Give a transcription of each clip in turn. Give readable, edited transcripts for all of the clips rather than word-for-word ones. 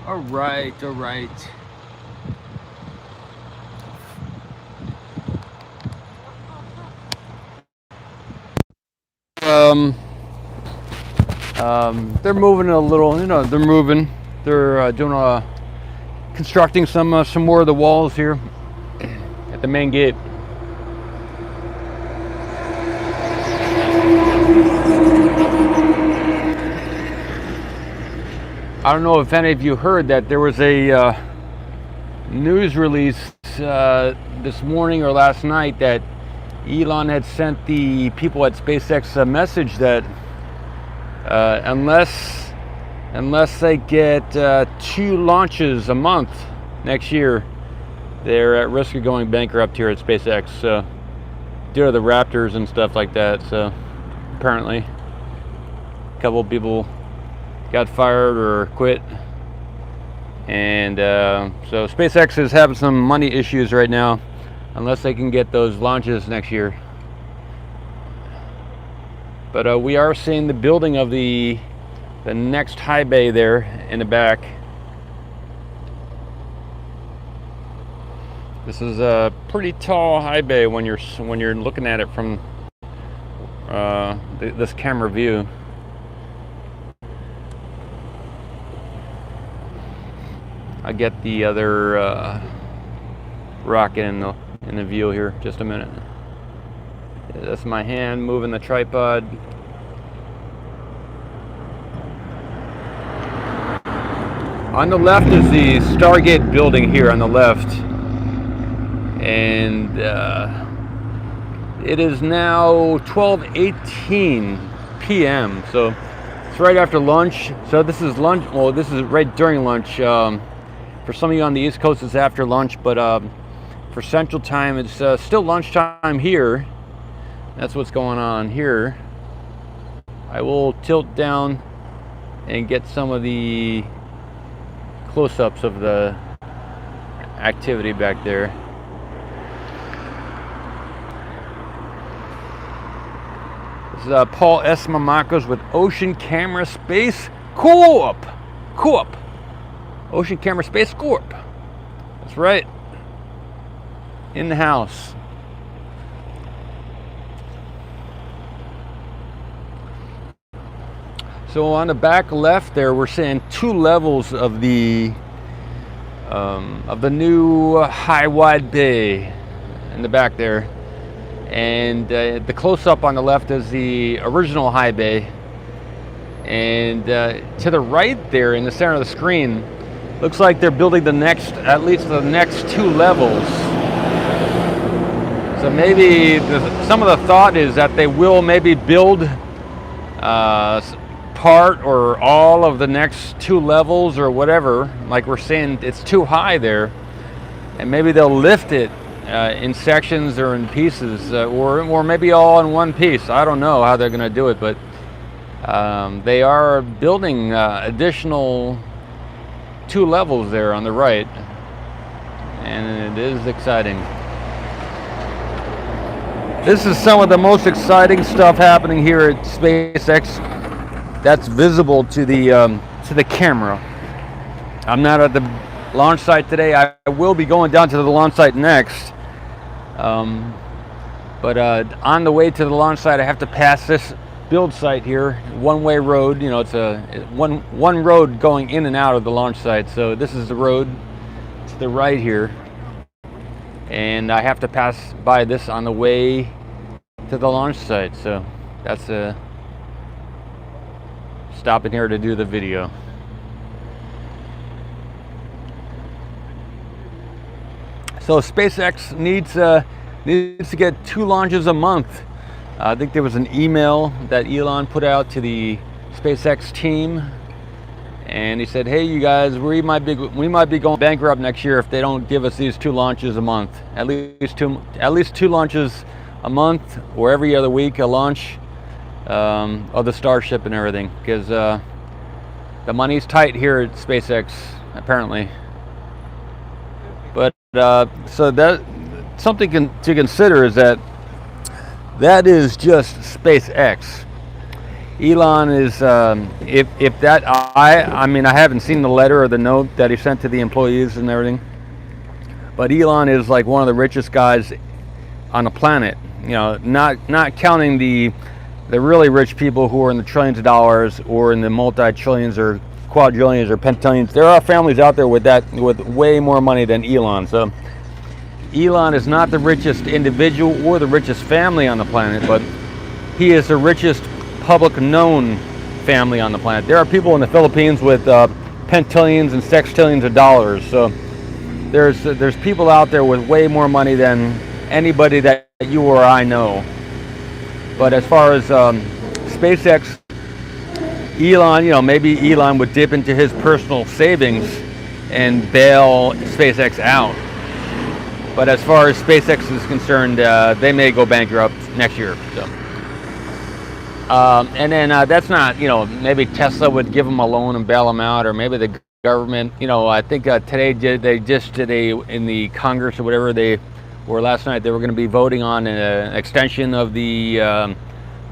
All right, all right. They're moving a little. You know, they're moving. They're doing constructing some more of the walls here at the main gate. I don't know if any of you heard that there was a news release this morning or last night that Elon had sent the people at SpaceX a message that unless they get 2 launches a month next year, they're at risk of going bankrupt here at SpaceX, due to the Raptors and stuff like that. So apparently a couple of people got fired or quit, and so SpaceX is having some money issues right now unless they can get those launches next year. But we are seeing the building of the next high bay there in the back. This is a pretty tall high bay when you're looking at it from this camera view. I get the other rocket in the view here. Just a minute. That's my hand moving the tripod. On the left is the Stargate building here on the left, and it is now 12:18 p.m. So it's right after lunch. So this is lunch. Well, this is right during lunch. For some of you on the East Coast, it's after lunch, but for Central Time, it's still lunchtime here. That's what's going on here. I will tilt down and get some of the close-ups of the activity back there. This is Paul S Mamakos with Ocean Camera Space CORP. Ocean Camera Space CORP. That's right. In the house. So on the back left there, we're seeing 2 levels of the new high wide bay in the back there, and the close-up on the left is the original high bay, and to the right there in the center of the screen, looks like they're building at least the next 2 levels. So maybe some of the thought is that they will maybe build part or all of the next 2 levels or whatever. Like we're saying, it's too high there, and maybe they'll lift it in sections or in pieces, or maybe all in one piece. I don't know how they're going to do it, but they are building additional 2 levels there on the right, and it is exciting. This is some of the most exciting stuff happening here at SpaceX that's visible to the camera. I'm not at the launch site today. I will be going down to the launch site next, but on the way to the launch site I have to pass this build site here, one-way road. You know, it's a one road going in and out of the launch site. So this is the road to the right here, and I have to pass by this on the way to the launch site. So that's stopping here to do the video. So SpaceX needs to get 2 launches a month. I think there was an email that Elon put out to the SpaceX team, and he said, "Hey, you guys, we might be going bankrupt next year if they don't give us these 2 launches a month. At least two launches a month, or every other week a launch of the Starship and everything, because the money's tight here at SpaceX apparently." But so that something to consider is that is just SpaceX. Elon is, if that, I mean, I haven't seen the letter or the note that he sent to the employees and everything, but Elon is like one of the richest guys on the planet. You know, not counting the really rich people who are in the trillions of dollars or in the multi-trillions or quadrillions or pentillions. There are families out there with way more money than Elon. So Elon is not the richest individual or the richest family on the planet, but he is the richest public known family on the planet. There are people in the Philippines with pentillions and sextillions of dollars. So there's people out there with way more money than anybody that you or I know. But as far as SpaceX, Elon, you know, maybe Elon would dip into his personal savings and bail SpaceX out. But as far as SpaceX is concerned, they may go bankrupt next year. So, and then that's not, you know, maybe Tesla would give them a loan and bail them out, or maybe the government. You know, I think today they just did in the Congress or whatever or last night they were going to be voting on an extension of the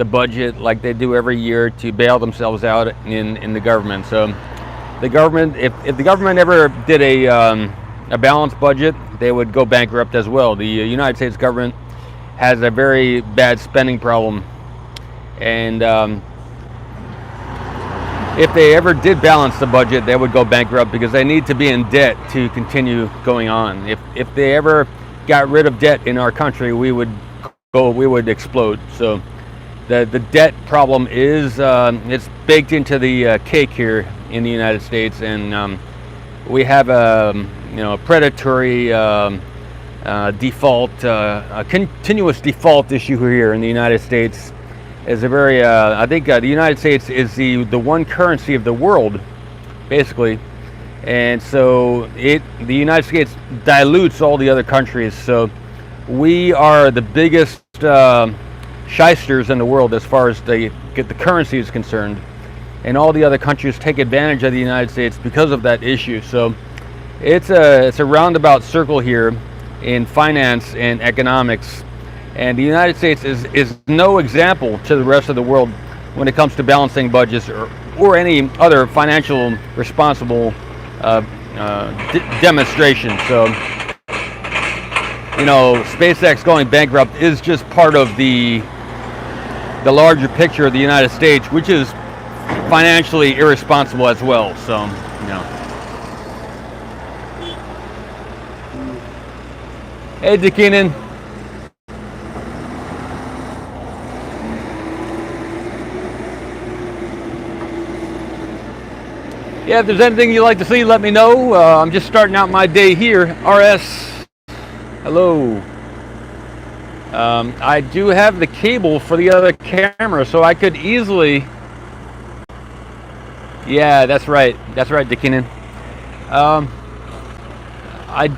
budget, like they do every year, to bail themselves out in the government. So the government, if the government ever did a balanced budget, they would go bankrupt as well. The United States government has a very bad spending problem, and if they ever did balance the budget, they would go bankrupt because they need to be in debt to continue going on. If they ever got rid of debt in our country, we would explode. So the debt problem is it's baked into the cake here in the United States, and we have a predatory default, a continuous default issue here in the United States. Is a very I think the United States is the one currency of the world, basically. And so the United States dilutes all the other countries. So we are the biggest shysters in the world as far as the currency is concerned. And all the other countries take advantage of the United States because of that issue. So it's a roundabout circle here in finance and economics. And the United States is no example to the rest of the world when it comes to balancing budgets or any other financial responsible demonstration. So, you know, SpaceX going bankrupt is just part of the larger picture of the United States, which is financially irresponsible as well. So, you know. Hey, Dakinen. Yeah, if there's anything you'd like to see, let me know. I'm just starting out my day here. RS, hello. I do have the cable for the other camera, so I could easily... Yeah, that's right, Dakinen. I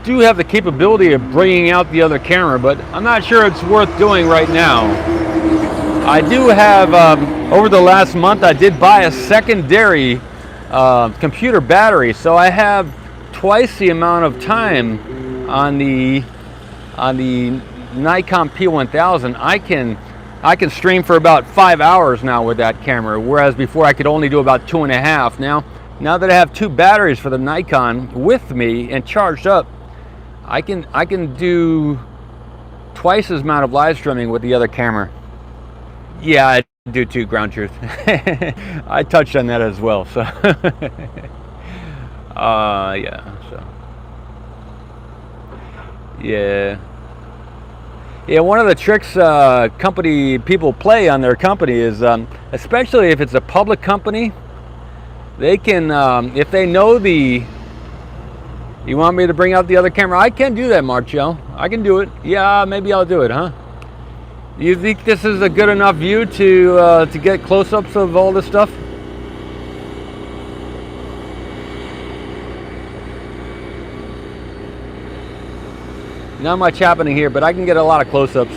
do have the capability of bringing out the other camera, but I'm not sure it's worth doing right now. I do have, over the last month, I did buy a secondary computer battery, so I have twice the amount of time on the Nikon P1000. I can stream for about 5 hours now with that camera, whereas before I could only do about 2.5. Now that I have two batteries for the Nikon with me and charged up, I can do twice as amount of live streaming with the other camera. Yeah, I do too, Ground Truth. I touched on that as well. So yeah, so yeah, one of the tricks company people play on their company is, especially if it's a public company, they can, if they know you want me to bring out the other camera? I can do that, Marcello. I can do it. Yeah, maybe I'll do it, huh? You think this is a good enough view to get close-ups of all this stuff? Not much happening here, but I can get a lot of close-ups.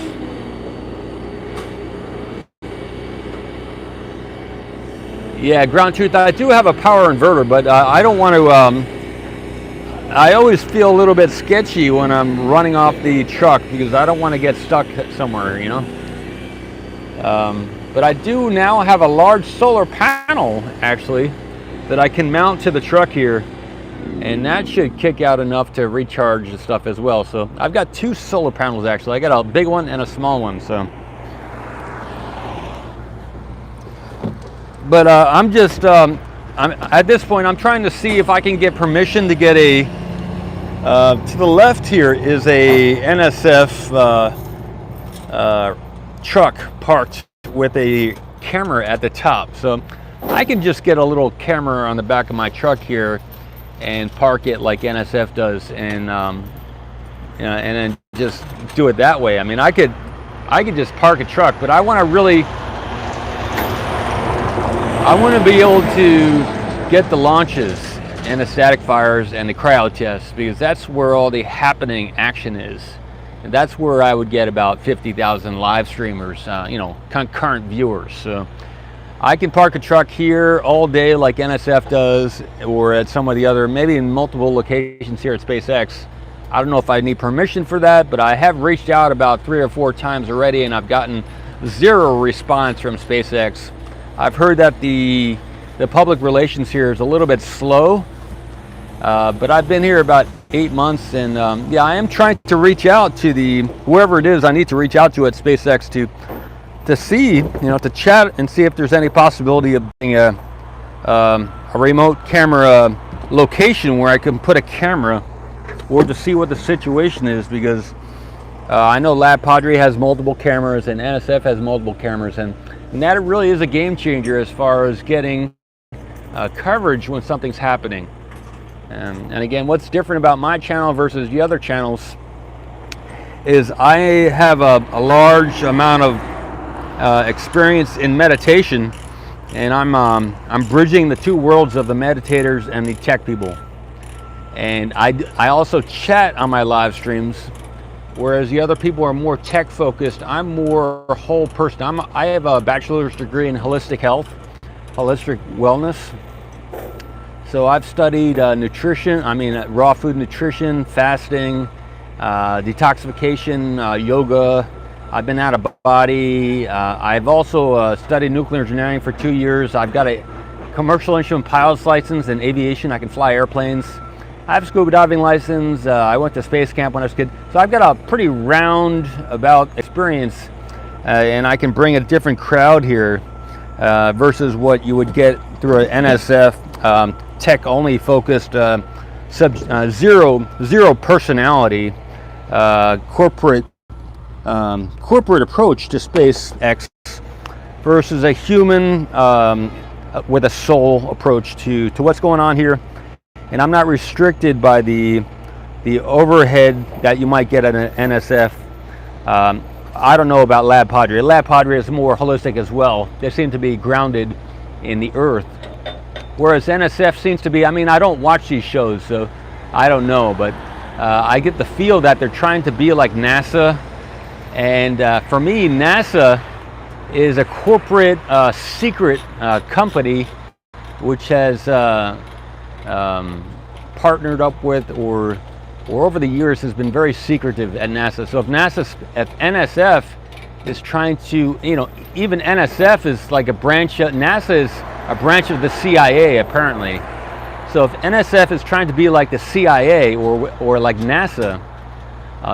Yeah, Ground Truth, I do have a power inverter, but I don't want to... I always feel a little bit sketchy when I'm running off the truck because I don't want to get stuck somewhere, you know. But I do now have a large solar panel, actually, that I can mount to the truck here. And that should kick out enough to recharge the stuff as well. So I've got 2 solar panels, actually. I got a big one and a small one, so. But I'm just, at this point, I'm trying to see if I can get permission to get a, to the left here is a NSF truck parked with a camera at the top. So I can just get a little camera on the back of my truck here and park it like NSF does, and then just do it that way. I mean, I could just park a truck, but I want to be able to get the launches and the static fires and the cryo tests, because that's where all the happening action is. And that's where I would get about 50,000 live streamers, concurrent viewers. So I can park a truck here all day like NSF does, or at some of the other, maybe in multiple locations here at SpaceX. I don't know if I need permission for that, but I have reached out about 3 or 4 times already, and I've gotten 0 response from SpaceX. I've heard that the public relations here is a little bit slow, but I've been here about 8 months, and yeah, I am trying to reach out to whoever it is I need to reach out to at SpaceX to see, to chat and see if there's any possibility of being a remote camera location where I can put a camera, or to see what the situation is, because I know Lab Padre has multiple cameras and NSF has multiple cameras, and that really is a game changer as far as getting coverage when something's happening. And again, what's different about my channel versus the other channels is I have a large amount of experience in meditation, and I'm bridging the 2 worlds of the meditators and the tech people. And I also chat on my live streams, whereas the other people are more tech focused. I'm more a whole person. I have a bachelor's degree in holistic health, holistic wellness. So I've studied nutrition, raw food nutrition, fasting, detoxification, yoga. I've been out of body. I've also studied nuclear engineering for 2 years. I've got a commercial instrument pilot's license in aviation. I can fly airplanes. I have a scuba diving license. I went to space camp when I was a kid. So I've got a pretty roundabout experience, and I can bring a different crowd here versus what you would get through an NSF tech only focused zero personality corporate approach to SpaceX versus a human with a soul approach to what's going on here. And I'm not restricted by the overhead that you might get at an NSF. I don't know about Lab Padre. Lab Padre is more holistic as well. They seem to be grounded in the earth, whereas NSF seems to be, I don't watch these shows, so I don't know, but I get the feel that they're trying to be like NASA. And for me, NASA is a corporate secret company which has partnered up with or over the years has been very secretive at NASA. So if NSF is trying to, even NSF is like a branch of, NASA is a branch of the CIA apparently. So if NSF is trying to be like the CIA or like NASA,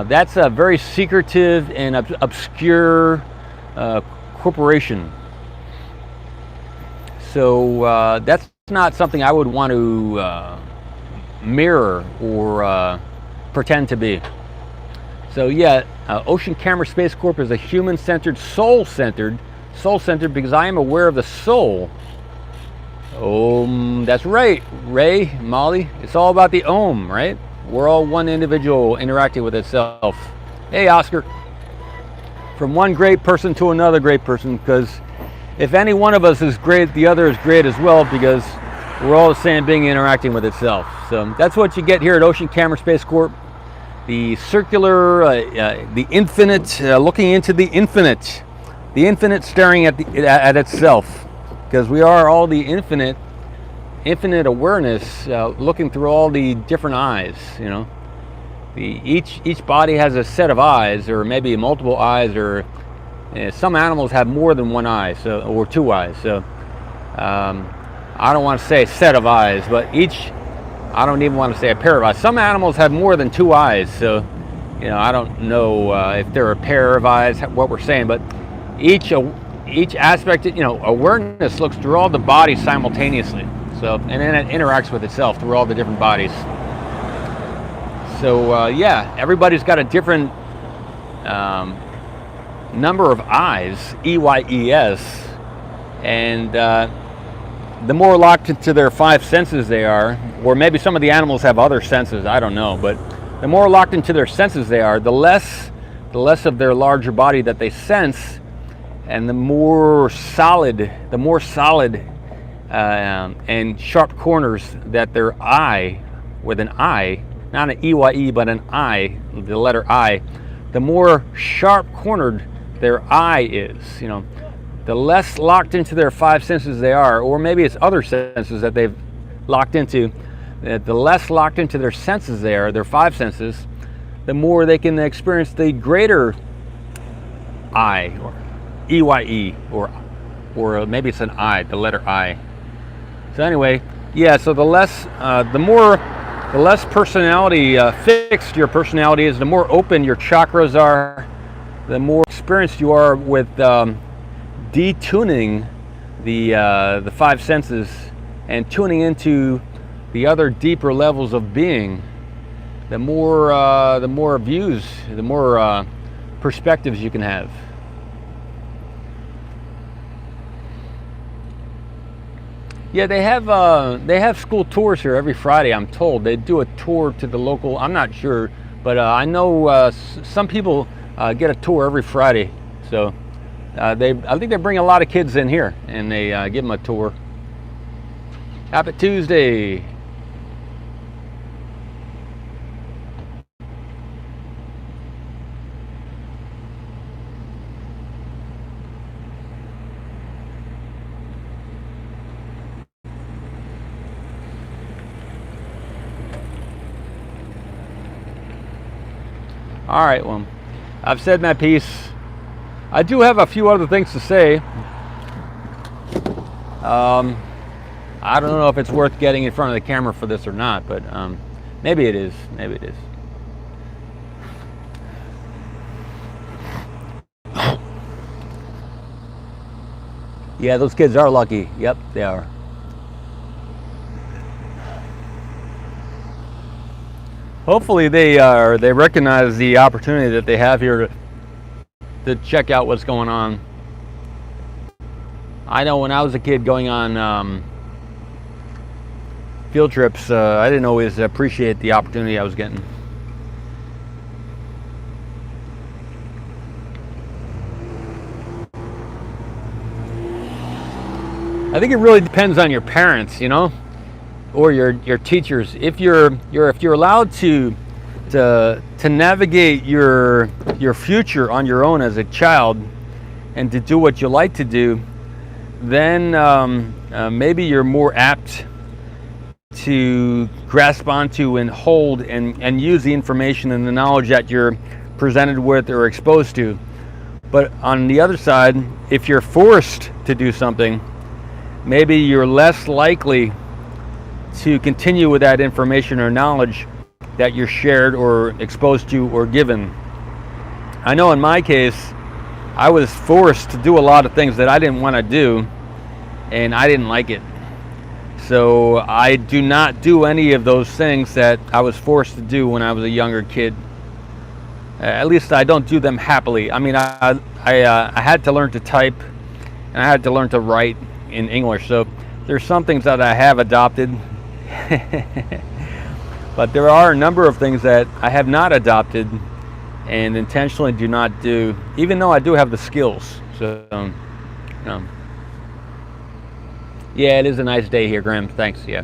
that's a very secretive and obscure corporation. So that's not something I would want to mirror or pretend to be. So yeah, Ocean Camera Space Corp is a human-centered, soul-centered because I am aware of the soul. That's right, Ray, Molly. It's all about the Om, right? We're all one individual interacting with itself. Hey, Oscar. From one great person to another great person, because if any one of us is great, the other is great as well, because we're all the same being interacting with itself. So that's what you get here at Ocean Camera Space Corp. The circular, the infinite, looking into the infinite staring at itself, because we are all the infinite awareness, looking through all the different eyes. Each body has a set of eyes, or maybe multiple eyes, or Some animals have more than one eye, so, or two eyes. So I don't want to say a set of eyes, but each, I don't even want to say a pair of eyes. Some animals have more than two eyes, so I don't know if they're a pair of eyes, what we're saying, but each aspect, awareness looks through all the bodies simultaneously. So, and then it interacts with itself through all the different bodies. So yeah, everybody's got a different number of eyes, EYES, and the more locked into their five senses they are, or maybe some of the animals have other senses, I don't know, but the more locked into their senses they are, the less of their larger body that they sense, and the more solid and sharp corners that their eye, with an I, not an EYE, but an I, the letter I, the more sharp cornered their eye is. The less locked into their five senses they are, or maybe it's other senses that they've locked into, the less locked into their senses they are, their five senses, the more they can experience the greater I, or EYE, or maybe it's an I, the letter I. So anyway, yeah, so the less personality fixed your personality is, the more open your chakras are, the more experienced you are with detuning the five senses and tuning into the other deeper levels of being. The more views, the more perspectives you can have. Yeah, they have school tours here every Friday, I'm told. They do a tour to the local, I'm not sure, but I know some people get a tour every Friday. So I think they bring a lot of kids in here and they give them a tour. Happy Tuesday. All right, well, I've said my piece. I do have a few other things to say. I don't know if it's worth getting in front of the camera for this or not, but maybe it is. Maybe it is. Yeah, those kids are lucky. Yep, they are. Hopefully they recognize the opportunity that they have here to check out what's going on. I know when I was a kid going on field trips, I didn't always appreciate the opportunity I was getting. I think it really depends on your parents, or your teachers. If you're allowed to navigate your future on your own as a child and to do what you like to do, then maybe you're more apt to grasp onto and hold and use the information and the knowledge that you're presented with or exposed to. But on the other side, if you're forced to do something, maybe you're less likely to continue with that information or knowledge that you're shared or exposed to or given. I know in my case, I was forced to do a lot of things that I didn't want to do, and I didn't like it. So I do not do any of those things that I was forced to do when I was a younger kid. At least I don't do them happily. I mean, I had to learn to type, and I had to learn to write in English. So there's some things that I have adopted, but there are a number of things that I have not adopted and intentionally do not do, even though I do have the skills. So, yeah, it is a nice day here, Graham. Thanks. Yeah.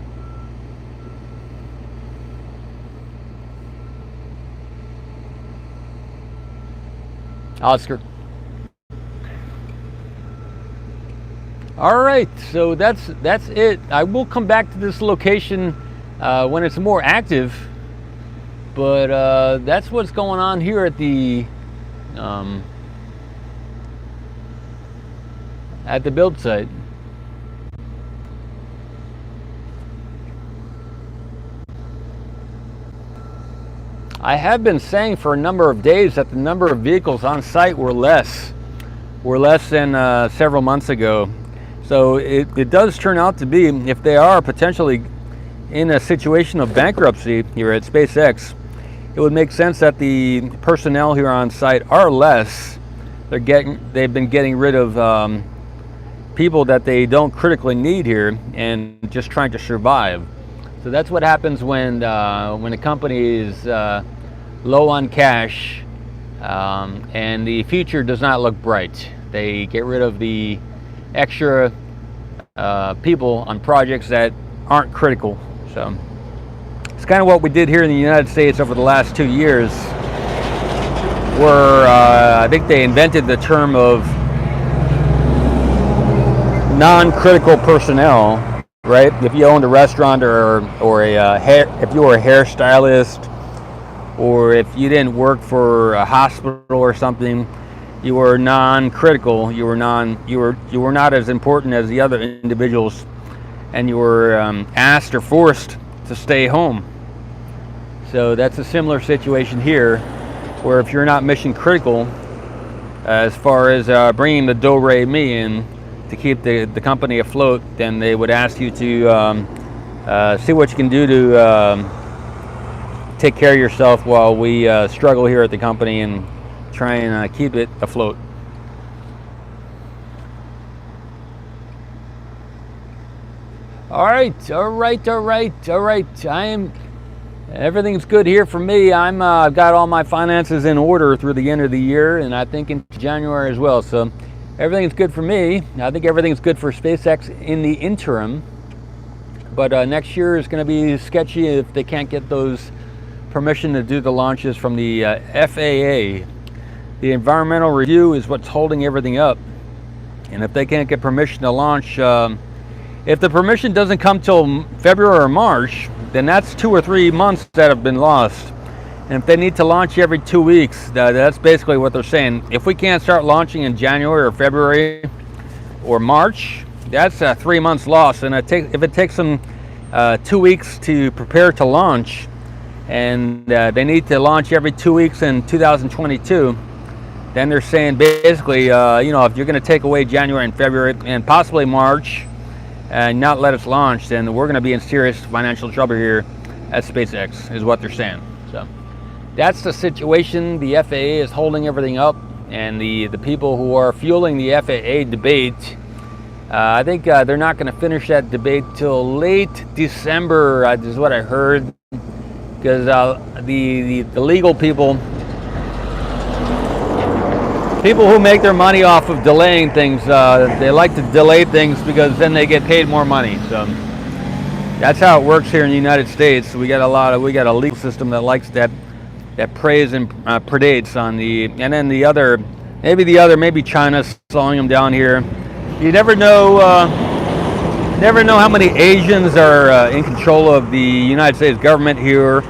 Oscar. All right, so that's it. I will come back to this location when it's more active, but that's what's going on here at the at the build site. I have been saying for a number of days that the number of vehicles on site were less than several months ago. So it does turn out to be, if they are potentially in a situation of bankruptcy here at SpaceX, it would make sense that the personnel here on site are less. They've been getting rid of people that they don't critically need here and just trying to survive. So that's what happens when a company is low on cash and the future does not look bright. They get rid of the extra people on projects that aren't critical. So it's kind of what we did here in the United States over the last 2 years, where I think they invented the term of non-critical personnel, right? If you owned a restaurant or if you were a hairstylist, or if you didn't work for a hospital or something, you were non-critical. You were not as important as the other individuals, and you were asked or forced to stay home. So that's a similar situation here, where if you're not mission critical, as far as bringing the do-re-mi in to keep the company afloat, then they would ask you to see what you can do to take care of yourself while we struggle here at the company and try and keep it afloat. All right. Everything's good here for me. I've got all my finances in order through the end of the year, and I think into January as well. So everything's good for me. I think everything's good for SpaceX in the interim. But next year is going to be sketchy if they can't get those permission to do the launches from the FAA. The environmental review is what's holding everything up. And if they can't get permission to launch, if the permission doesn't come till February or March, then that's 2 or 3 months that have been lost. And if they need to launch every 2 weeks, that's basically what they're saying. If we can't start launching in January or February or March, that's 3 months lost. And if it takes them 2 weeks to prepare to launch, and they need to launch every 2 weeks in 2022, then they're saying basically, if you're going to take away January and February and possibly March and not let us launch, then we're going to be in serious financial trouble here at SpaceX, is what they're saying. So that's the situation. The FAA is holding everything up, and the people who are fueling the FAA debate, I think they're not going to finish that debate till late December, is what I heard, because the legal people who make their money off of delaying things, they like to delay things because then they get paid more money. So that's how it works here in the United States. We got a legal system that likes that preys and predates on and then maybe China's slowing them down here. You never know how many Asians are in control of the United States government here,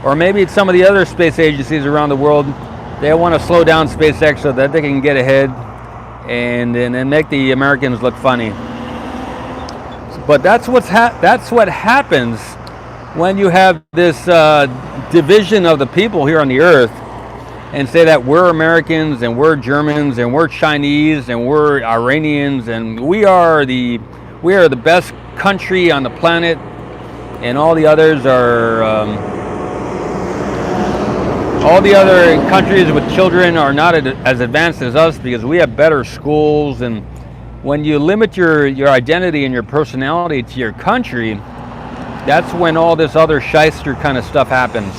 or maybe it's some of the other space agencies around the world. They want to slow down SpaceX so that they can get ahead and make the Americans look funny. But that's what happens when you have this division of the people here on the Earth, and say that we're Americans and we're Germans and we're Chinese and we're Iranians and we are the best country on the planet, and all the others are. All the other countries with children are not as advanced as us because we have better schools. And when you limit your identity and your personality to your country, that's when all this other shyster kind of stuff happens.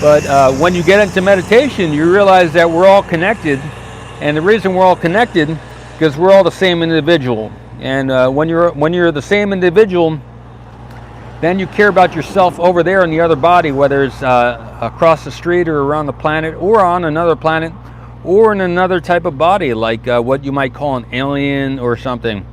But when you get into meditation, you realize that we're all connected. And the reason we're all connected, because we're all the same individual. And when you're the same individual, then you care about yourself over there in the other body, whether it's across the street or around the planet or on another planet or in another type of body, like what you might call an alien or something.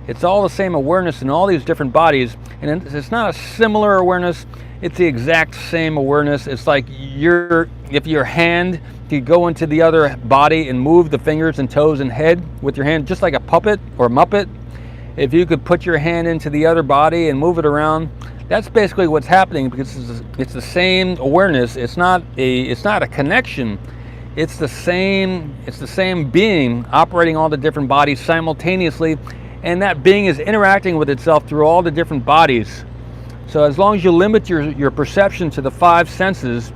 It's all the same awareness in all these different bodies, and it's not a similar awareness, it's the exact same awareness. It's like if your hand could go into the other body and move the fingers and toes and head with your hand, just like a puppet or Muppet. If you could put your hand into the other body and move it around, that's basically what's happening, because it's the same awareness. It's not a connection. It's the same being operating all the different bodies simultaneously, and that being is interacting with itself through all the different bodies. So as long as you limit your perception to the 5 senses,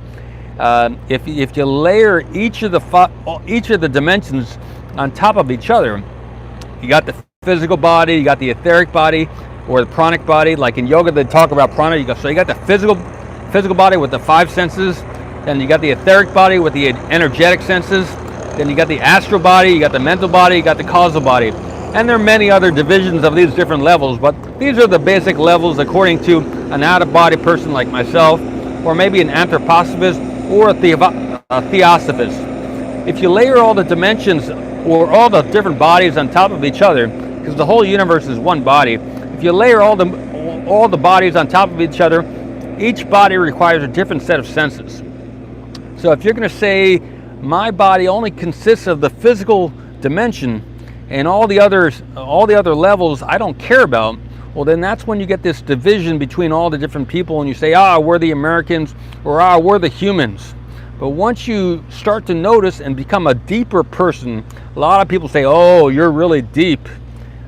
if you layer each of the dimensions on top of each other, you got the physical body, you got the etheric body, or the pranic body. Like in yoga, they talk about prana. So you got the physical body with the 5 senses. Then you got the etheric body with the energetic senses. Then you got the astral body, you got the mental body, you got the causal body. And there are many other divisions of these different levels, but these are the basic levels according to an out-of-body person like myself, or maybe an anthroposophist or a theosophist. If you layer all the dimensions or all the different bodies on top of each other, because the whole universe is one body, if you layer all the bodies on top of each other, each body requires a different set of senses. So if you're going to say my body only consists of the physical dimension and all the other levels I don't care about, well, then that's when you get this division between all the different people, and you say, we're the Americans, or we're the humans. But once you start to notice and become a deeper person, a lot of people say, oh, you're really deep.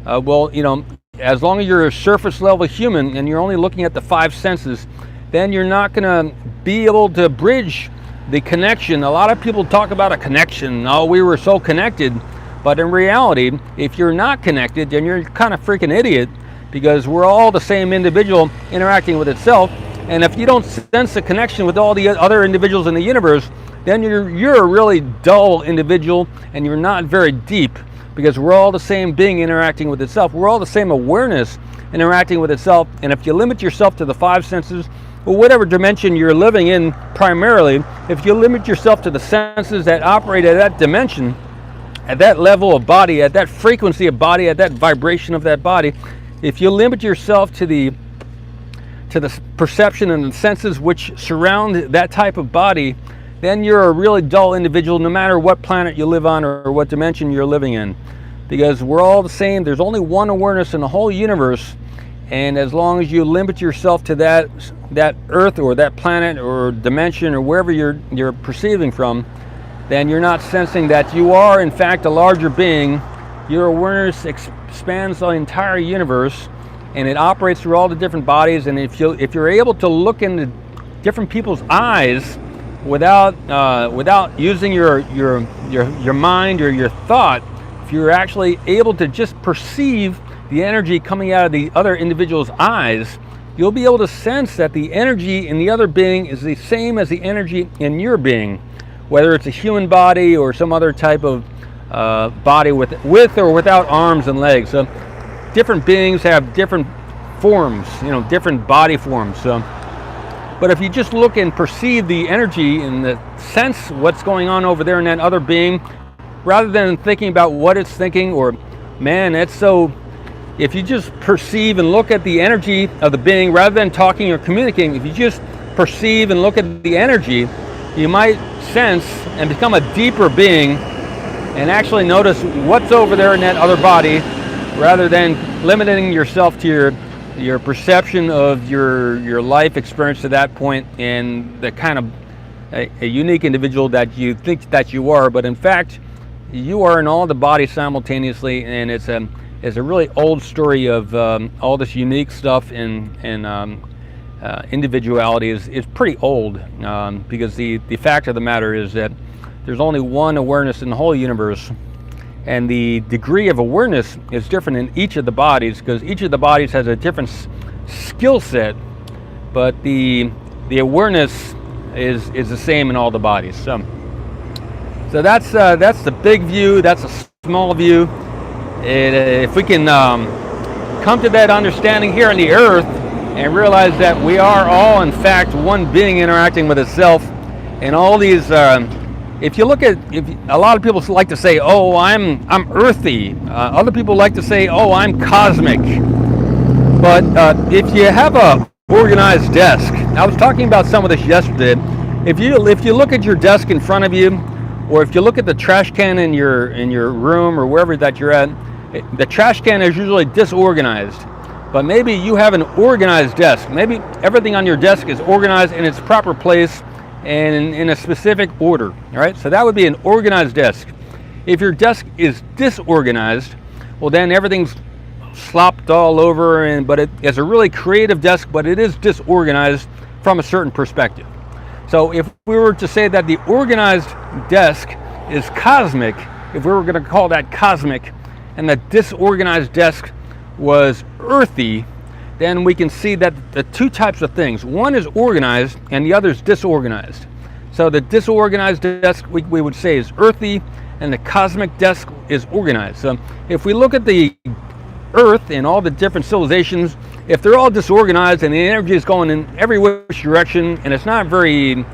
Well, as long as you're a surface level human and you're only looking at the 5 senses, then you're not going to be able to bridge the connection. A lot of people talk about a connection. Oh, we were so connected. But in reality, if you're not connected, then you're kind of freaking idiot, because we're all the same individual interacting with itself. And if you don't sense a connection with all the other individuals in the universe, then you're a really dull individual, and you're not very deep, because we're all the same being interacting with itself. We're all the same awareness interacting with itself. And if you limit yourself to the 5 senses, or whatever dimension you're living in primarily, if you limit yourself to the senses that operate at that dimension, at that level of body, at that frequency of body, at that vibration of that body, if you limit yourself to the perception and the senses which surround that type of body, then you're a really dull individual, no matter what planet you live on or what dimension you're living in. Because we're all the same. There's only one awareness in the whole universe, and as long as you limit yourself to that Earth or that planet or dimension or wherever you're perceiving from, then you're not sensing that you are in fact a larger being. Your awareness expands the entire universe, and it operates through all the different bodies. And if you're able to look into different people's eyes without using your mind or your thought, if you're actually able to just perceive the energy coming out of the other individual's eyes, you'll be able to sense that the energy in the other being is the same as the energy in your being, whether it's a human body or some other type of body with or without arms and legs. So different beings have different forms, different body forms. So, but if you just look and perceive the energy and sense what's going on over there in that other being, rather than thinking about what it's thinking, or, man, that's so... If you just perceive and look at the energy of the being, rather than talking or communicating, if you just perceive and look at the energy, you might sense and become a deeper being and actually notice what's over there in that other body, rather than limiting yourself to your perception of your life experience to that point, and the kind of a unique individual that you think that you are. But in fact, you are in all the bodies simultaneously, and it's a really old story of all this unique stuff and individuality is pretty old, because the fact of the matter is that there's only one awareness in the whole universe, and the degree of awareness is different in each of the bodies, because each of the bodies has a different skill set, but the awareness is the same in all the bodies. So that's the big view. That's a small view. If we can come to that understanding here on the earth and realize that we are all in fact one being interacting with itself, and all these if you look at, a lot of people like to say, oh, I'm earthy. Other people like to say, oh, I'm cosmic. But if you have a organized desk, I was talking about some of this yesterday. If you look at your desk in front of you, or if you look at the trash can in your room or wherever that you're at, the trash can is usually disorganized. But maybe you have an organized desk. Maybe everything on your desk is organized in its proper place and in a specific order. All right, so that would be an organized desk. If your desk is disorganized, well, then everything's slopped all over, but it's a really creative desk, but it is disorganized from a certain perspective. So if we were to say that the organized desk is cosmic, if we were going to call that cosmic, and the disorganized desk was earthy, then we can see that the two types of things, one is organized and the other is disorganized. So the disorganized desk we would say is earthy, and the cosmic desk is organized. So if we look at the Earth and all the different civilizations, if they're all disorganized and the energy is going in every which direction, and it's not very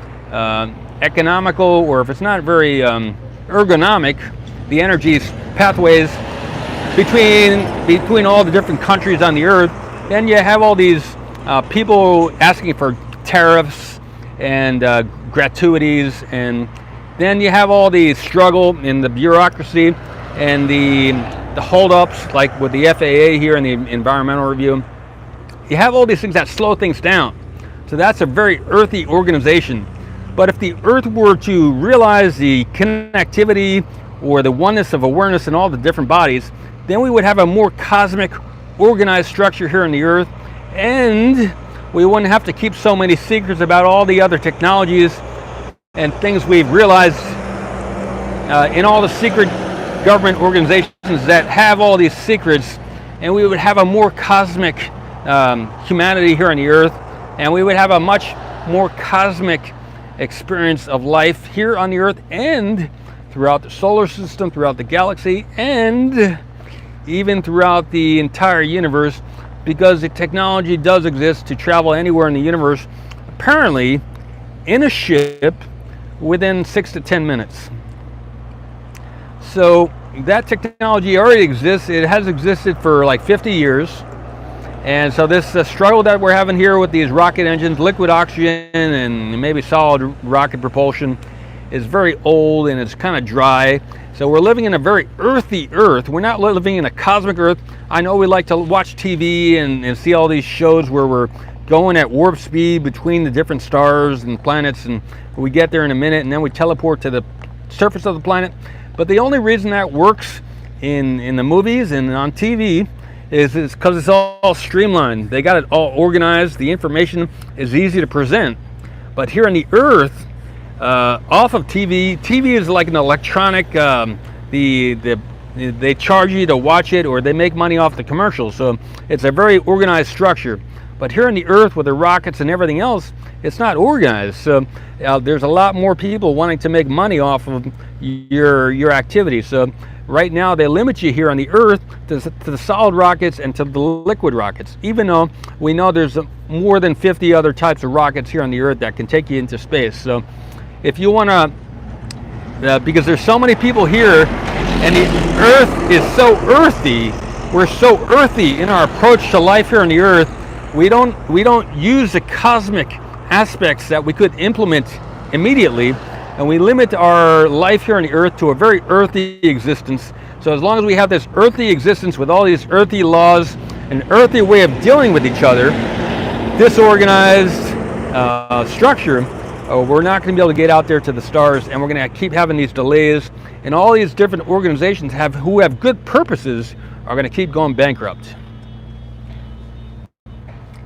economical, or if it's not very ergonomic, the energy pathways between all the different countries on the Earth, then you have all these people asking for tariffs and gratuities, and then you have all the struggle in the bureaucracy and the holdups, like with the FAA here in the environmental review. You have all these things that slow things down. So that's a very earthy organization. But if the Earth were to realize the connectivity or the oneness of awareness in all the different bodies, then we would have a more cosmic, organized structure here on the Earth, and we wouldn't have to keep so many secrets about all the other technologies and things we've realized in all the secret government organizations that have all these secrets, and we would have a more cosmic humanity here on the Earth, and we would have a much more cosmic experience of life here on the Earth and throughout the solar system, throughout the galaxy, and even throughout the entire universe, because the technology does exist to travel anywhere in the universe, apparently in a ship within 6 to 10 minutes. So that technology already exists. It has existed for like 50 years. And so this struggle that we're having here with these rocket engines, liquid oxygen and maybe solid rocket propulsion, is very old and it's kind of dry. So we're living in a very earthy Earth. We're not living in a cosmic Earth. I know we like to watch TV and see all these shows where we're going at warp speed between the different stars and planets, and we get there in a minute and then we teleport to the surface of the planet. But the only reason that works in the movies and on TV is because it's all streamlined. They got it all organized. The information is easy to present. But here on the Earth, off of TV is like an electronic, they charge you to watch it, or they make money off the commercials. So it's a very organized structure. But here on the Earth with the rockets and everything else, it's not organized. So there's a lot more people wanting to make money off of your activity. So right now they limit you here on the Earth to the solid rockets and to the liquid rockets, even though we know there's more than 50 other types of rockets here on the Earth that can take you into space. So if you want to, because there's so many people here and the Earth is so earthy, we're so earthy in our approach to life here on the Earth, we don't use the cosmic aspects that we could implement immediately, and we limit our life here on the Earth to a very earthy existence. So as long as we have this earthy existence with all these earthy laws, an earthy way of dealing with each other, disorganized structure, we're not going to be able to get out there to the stars, and we're going to keep having these delays, and all these different organizations who have good purposes are going to keep going bankrupt.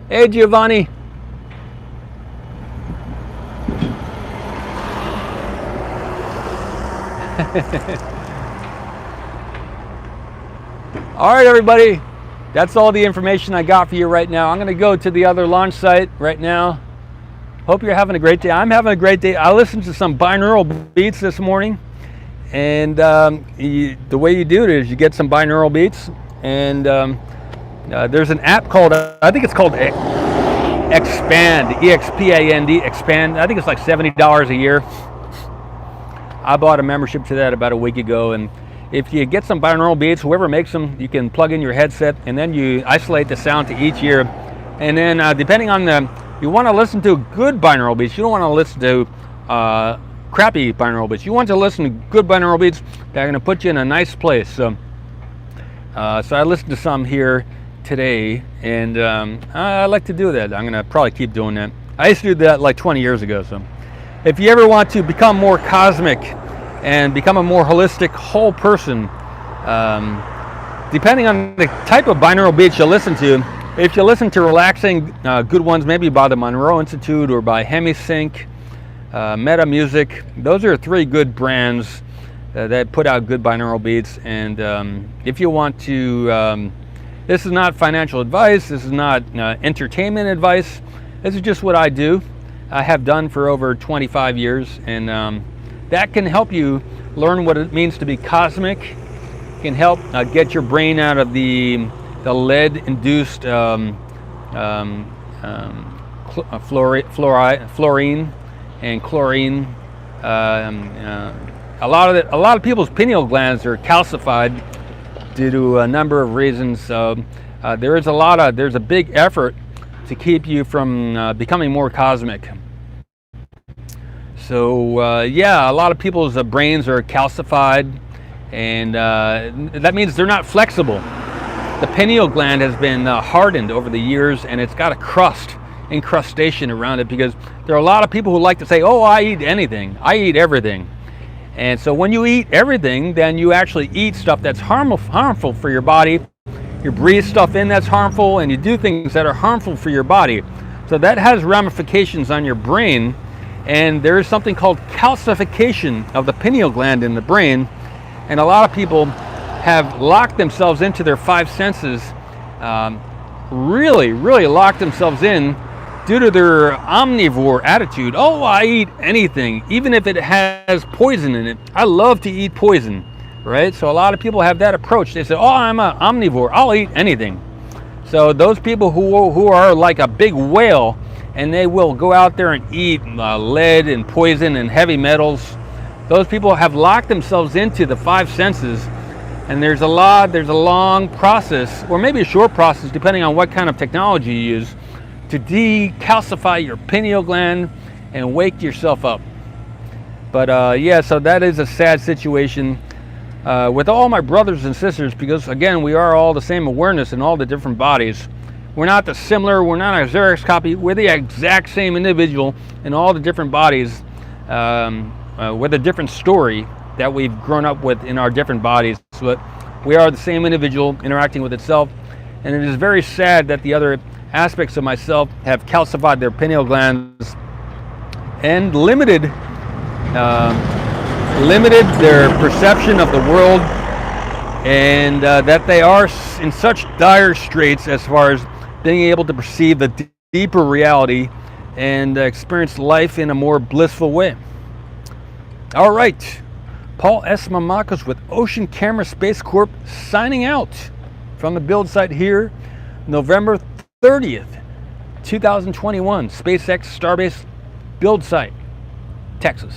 Hey, Giovanni. All right, everybody. That's all the information I got for you right now. I'm going to go to the other launch site right now. Hope you're having a great day. I'm having a great day. I listened to some binaural beats this morning, and the way you do it is you get some binaural beats, and there's an app called, I think it's called Expand, E-X-P-A-N-D, Expand. I think it's like $70 a year. I bought a membership to that about a week ago, and if you get some binaural beats, whoever makes them, you can plug in your headset, and then you isolate the sound to each ear. And then depending on you want to listen to good binaural beats. You don't want to listen to crappy binaural beats. You want to listen to good binaural beats that are going to put you in a nice place. So I listened to some here today, and I like to do that. I'm going to probably keep doing that. I used to do that like 20 years ago. So if you ever want to become more cosmic and become a more holistic whole person, depending on the type of binaural beats you listen to, if you listen to relaxing good ones, maybe by the Monroe Institute or by Hemisync, Meta Music, those are 3 good brands that put out good binaural beats. And if you want to, this is not financial advice, this is not entertainment advice, this is just what I do. I have done for over 25 years, and that can help you learn what it means to be cosmic. It can help get your brain out of the lead-induced fluorine and chlorine. A lot of people's pineal glands are calcified due to a number of reasons. So there's a big effort to keep you from becoming more cosmic. So yeah, a lot of people's brains are calcified, and that means they're not flexible. The pineal gland has been hardened over the years, and it's got a incrustation around it, because there are a lot of people who like to say, oh, I eat anything, I eat everything. And so when you eat everything, then you actually eat stuff that's harmful for your body. You breathe stuff in that's harmful, and you do things that are harmful for your body. So that has ramifications on your brain, and there is something called calcification of the pineal gland in the brain, and a lot of people have locked themselves into their 5 senses, really locked themselves in due to their omnivore attitude. Oh, I eat anything, even if it has poison in it. I love to eat poison, right? So a lot of people have that approach. They say, oh, I'm an omnivore, I'll eat anything. So those people who are like a big whale, and they will go out there and eat lead and poison and heavy metals, those people have locked themselves into the 5 senses. And there's a long process, or maybe a short process, depending on what kind of technology you use, to decalcify your pineal gland and wake yourself up. But yeah, so that is a sad situation with all my brothers and sisters, because again, we are all the same awareness in all the different bodies. We're not we're not a Xerox copy, we're the exact same individual in all the different bodies, with a different story that we've grown up with in our different bodies. But we are the same individual interacting with itself, and it is very sad that the other aspects of myself have calcified their pineal glands and limited their perception of the world, and that they are in such dire straits as far as being able to perceive the deeper reality and experience life in a more blissful way. All right. Paul S. Mamakos with Ocean Camera Space Corp signing out from the build site here, November 30th, 2021, SpaceX Starbase build site, Texas.